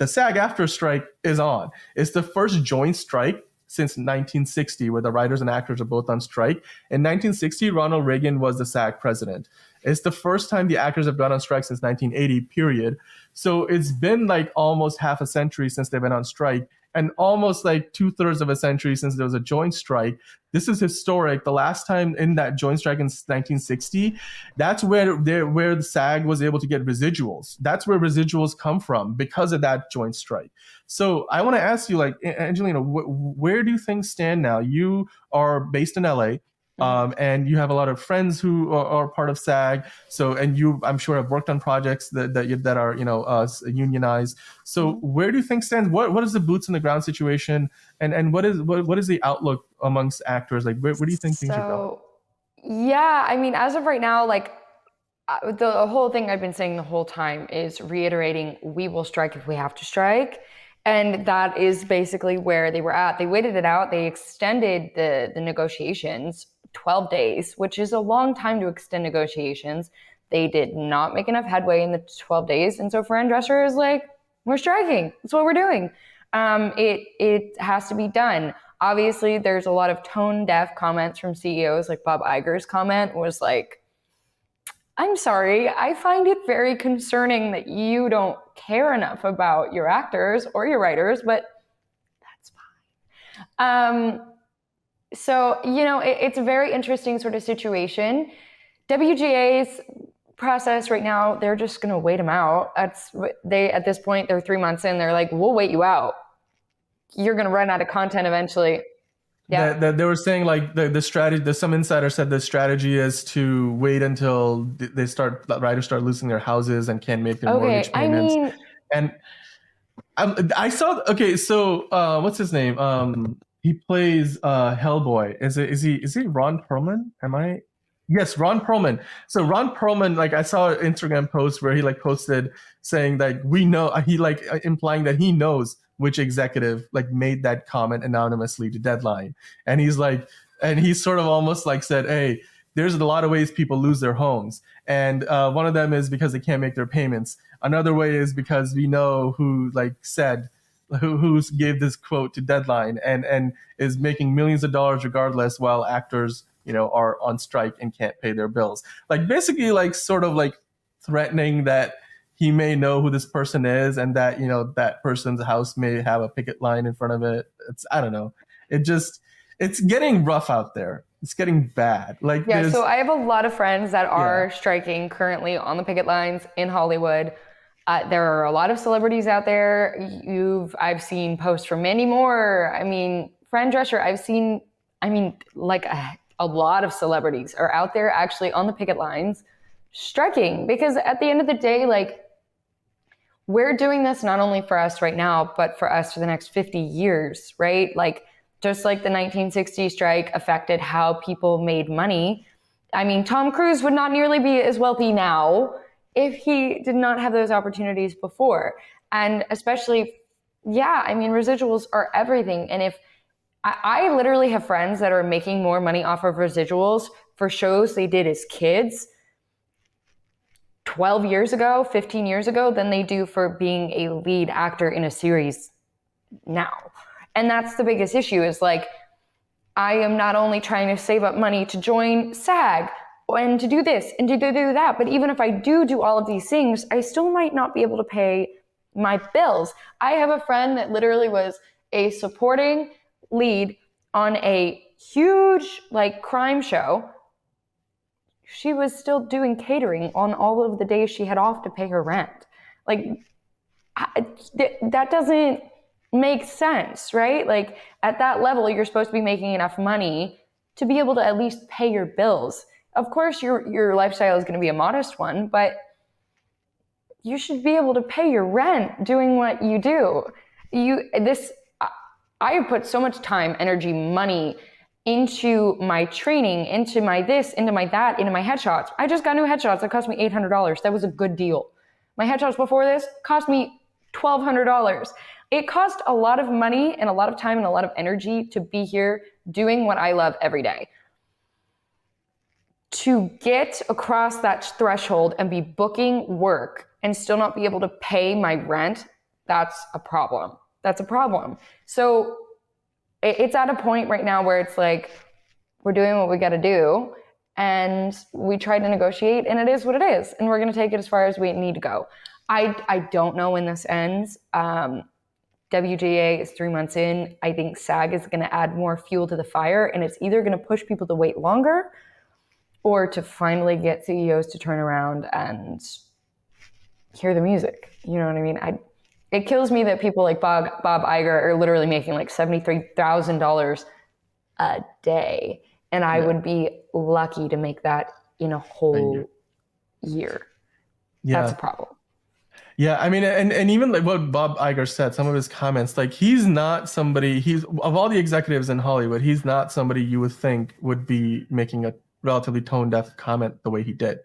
the SAG-AFTRA strike is on. It's the first joint strike since 1960, where the writers and actors are both on strike. In 1960, Ronald Reagan was the SAG president. It's the first time the actors have gone on strike since 1980, period. So it's been like almost half a century since they've been on strike, and almost like 2/3 of a century since there was a joint strike. This is historic. The last time in that joint strike in 1960, that's where the SAG was able to get residuals. That's where residuals come from because of that joint strike. So I want to ask you, like, Angelina, where do things stand now? You are based in LA. And you have a lot of friends who are part of SAG. So, and you, I'm sure, have worked on projects that are, unionized. So, where do things stand? What is the boots on the ground situation, and what is the outlook amongst actors? Like, where do you think things are going? Yeah, I mean, as of right now, like the whole thing I've been saying the whole time is reiterating, we will strike if we have to strike. And that is basically where they were at. They waited it out. They extended the negotiations 12 days, which is a long time to extend negotiations. They did not make enough headway in the 12 days. And so Fran Drescher is like, we're striking. That's what we're doing. It has to be done. Obviously, there's a lot of tone-deaf comments from CEOs, like Bob Iger's comment was like, I'm sorry, I find it very concerning that you don't care enough about your actors or your writers, but that's fine. So, it's a very interesting sort of situation. WGA's process right now, they're just going to wait them out. At this point, they're 3 months in. They're like, we'll wait you out. You're going to run out of content eventually. Yeah, they were saying like the strategy. Some insider said the strategy is to wait until writers start losing their houses and can't make their mortgage payments. And I saw. Okay, so what's his name? He plays Hellboy. Is he Ron Perlman? Am I? Yes, Ron Perlman. So Ron Perlman, like I saw an Instagram post where he like posted saying that we know, he like implying that he knows which executive like made that comment anonymously to Deadline. And he's like, and he sort of almost like said, hey, there's a lot of ways people lose their homes. And one of them is because they can't make their payments. Another way is because we know who like said, who gave this quote to Deadline and is making millions of dollars regardless, while actors, are on strike and can't pay their bills. Like basically like sort of like threatening that he may know who this person is and that, that person's house may have a picket line in front of it. I don't know. It's getting rough out there. It's getting bad. Like, yeah. So I have a lot of friends that are striking currently on the picket lines in Hollywood. There are a lot of celebrities out there. I've seen posts from many more. I mean, Fran Drescher, like a lot of celebrities are out there actually on the picket lines striking, because at the end of the day, like, we're doing this not only for us right now, but for us for the next 50 years, right? Like, just like the 1960 strike affected how people made money. I mean, Tom Cruise would not nearly be as wealthy now if he did not have those opportunities before. And especially, residuals are everything. And if I literally have friends that are making more money off of residuals for shows they did as kids 12 years ago, 15 years ago, than they do for being a lead actor in a series now. And that's the biggest issue, is like, I am not only trying to save up money to join SAG and to do this and to do that, but even if I do all of these things, I still might not be able to pay my bills. I have a friend that literally was a supporting lead on a huge like crime show. She was still doing catering on all of the days she had off to pay her rent. Like, that doesn't make sense, right? Like, at that level, you're supposed to be making enough money to be able to at least pay your bills. Of course, your lifestyle is going to be a modest one, but you should be able to pay your rent doing what you do. I have put so much time, energy, money into my training, into my this, into my that, into my headshots. I just got new headshots that cost me $800. That was a good deal. My headshots before this cost me $1,200. It cost a lot of money and a lot of time and a lot of energy to be here doing what I love every day. To get across that threshold and be booking work and still not be able to pay my rent that's a problem. That's a problem. So it's at a point right now where it's like, we're doing what we got to do, and we try to negotiate, and it is what it is, and we're going to take it as far as we need to go. I don't know when this ends. WGA is 3 months in. I think SAG is going to add more fuel to the fire, and it's either going to push people to wait longer or to finally get CEOs to turn around and hear the music. You know what I mean? It kills me that people like Bob Iger are literally making like $73,000 a day, and I would be lucky to make that in a whole year. That's a problem. Yeah, I mean, and even like what Bob Iger said, some of his comments, like he's not somebody, he's of all the executives in Hollywood, he's not somebody you would think would be making a relatively tone-deaf comment the way he did.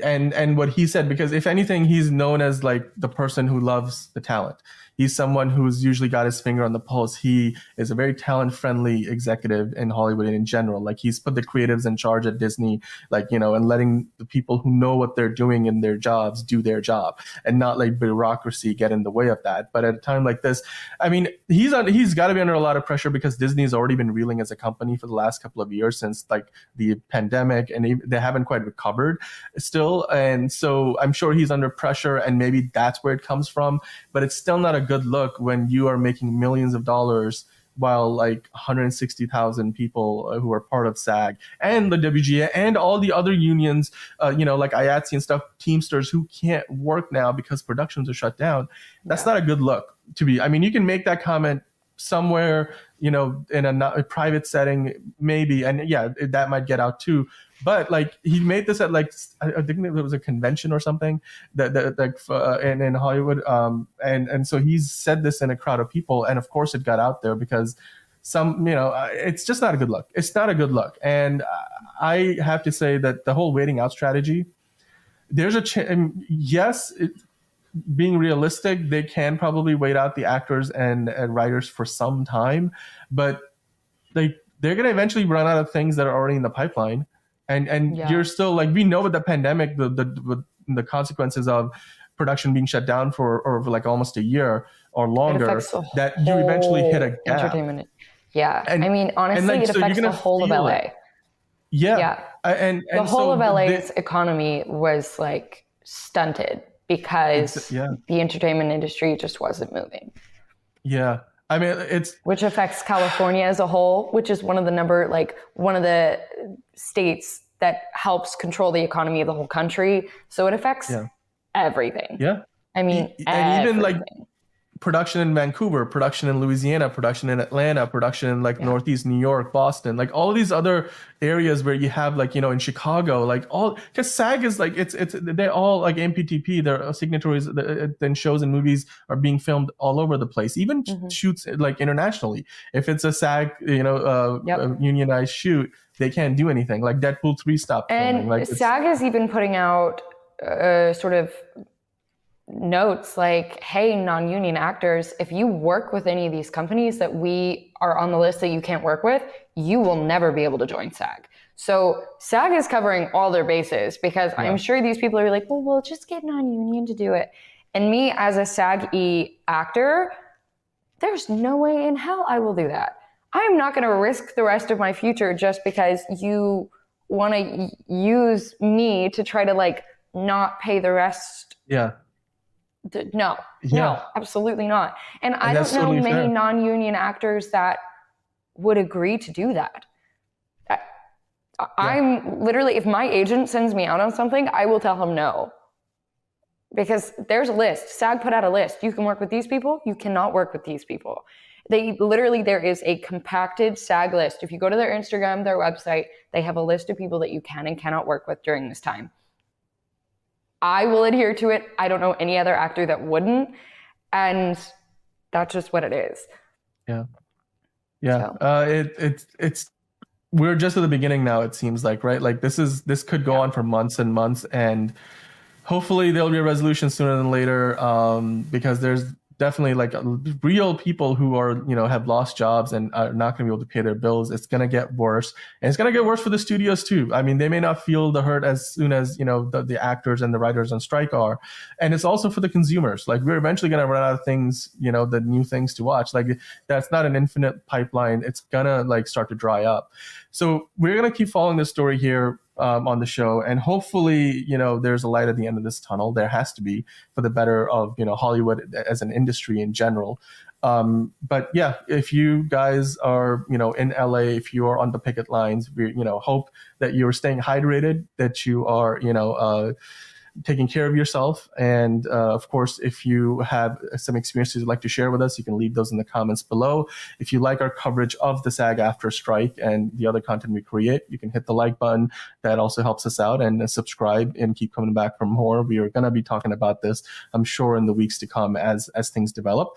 And what he said, because if anything, he's known as like the person who loves the talent. He's someone who's usually got his finger on the pulse. He is a very talent-friendly executive in Hollywood and in general. Like he's put the creatives in charge at Disney, like, you know, and letting the people who know what they're doing in their jobs do their job, and not like bureaucracy get in the way of that. But at a time like this, I mean, he's got to be under a lot of pressure because Disney's already been reeling as a company for the last couple of years since like the pandemic, and they haven't quite recovered still. And so I'm sure he's under pressure, and maybe that's where it comes from. But it's still not a good look when you are making millions of dollars while like 160,000 people who are part of SAG and the WGA and all the other unions, you know, like IATSE and stuff, Teamsters, who can't work now because productions are shut down. That's not a good look to be. I mean, you can make that comment somewhere, you know, in a private setting, maybe, and yeah, that might get out too. But like he made this at like, I think it was a convention or something that in Hollywood, and so he's said this in a crowd of people, and of course it got out there because some, you know, it's just not a good look. It's not a good look, and I have to say that the whole waiting out strategy, there's yes. Being realistic, they can probably wait out the actors and writers for some time, but they're going to eventually run out of things that are already in the pipeline. And you're still like, we know with the pandemic, the consequences of production being shut down for like almost a year or longer, that you eventually hit a gap. Entertainment. Yeah. And, I mean, honestly, it affects the whole of LA. Yeah. And the whole of LA's economy was like stunted because the entertainment industry just wasn't moving. Yeah. I mean, which affects California as a whole, which is one of the states that helps control the economy of the whole country. So it affects everything. Yeah. I mean, and even like production in Vancouver, production in Louisiana, production in Atlanta, production in like Northeast New York, Boston, like all these other areas where you have like, you know, in Chicago, like all, because SAG is like, they're all like MPTP, their signatories, then shows and movies are being filmed all over the place, even shoots like internationally. If it's a SAG, you know, unionized shoot, they can't do anything. Like Deadpool 3 stopped filming. And like SAG is even putting out sort of notes like, hey, non-union actors, if you work with any of these companies that we are on the list that you can't work with, you will never be able to join SAG. So SAG is covering all their bases, because I'm sure these people are like, well, we'll just get non-union to do it. And me as a SAG-E actor, there's no way in hell I will do that. I'm not going to risk the rest of my future just because you want to use me to try to like not pay the rest. No, absolutely not. And I don't know totally many non-union actors that would agree to do that. I'm literally, if my agent sends me out on something, I will tell him no. Because there's a list. SAG put out a list. You can work with these people. You cannot work with these people. There is a compacted SAG list. If you go to their Instagram, their website, they have a list of people that you can and cannot work with during this time. I will adhere to it. I don't know any other actor that wouldn't. And that's just what it is. Yeah. It's we're just at the beginning now, it seems like, right? Like this could go on for months and months, and hopefully there'll be a resolution sooner than later, because there's definitely like real people who are, have lost jobs and are not going to be able to pay their bills. It's going to get worse, and it's going to get worse for the studios too. I mean, they may not feel the hurt as soon as, the actors and the writers on strike are. And it's also for the consumers. Like, we're eventually going to run out of things, the new things to watch. Like, that's not an infinite pipeline. It's going to like start to dry up. So we're going to keep following this story here on the show, and hopefully, there's a light at the end of this tunnel. There has to be, for the better of, Hollywood as an industry in general. But yeah, if you guys are, in LA, if you are on the picket lines, we, hope that you're staying hydrated, that you are, taking care of yourself. And of course, if you have some experiences you'd like to share with us, you can leave those in the comments below. If you like our coverage of the SAG-AFTRA strike and the other content we create, you can hit the like button. That also helps us out, and subscribe and keep coming back for more. We are going to be talking about this, I'm sure, in the weeks to come as things develop.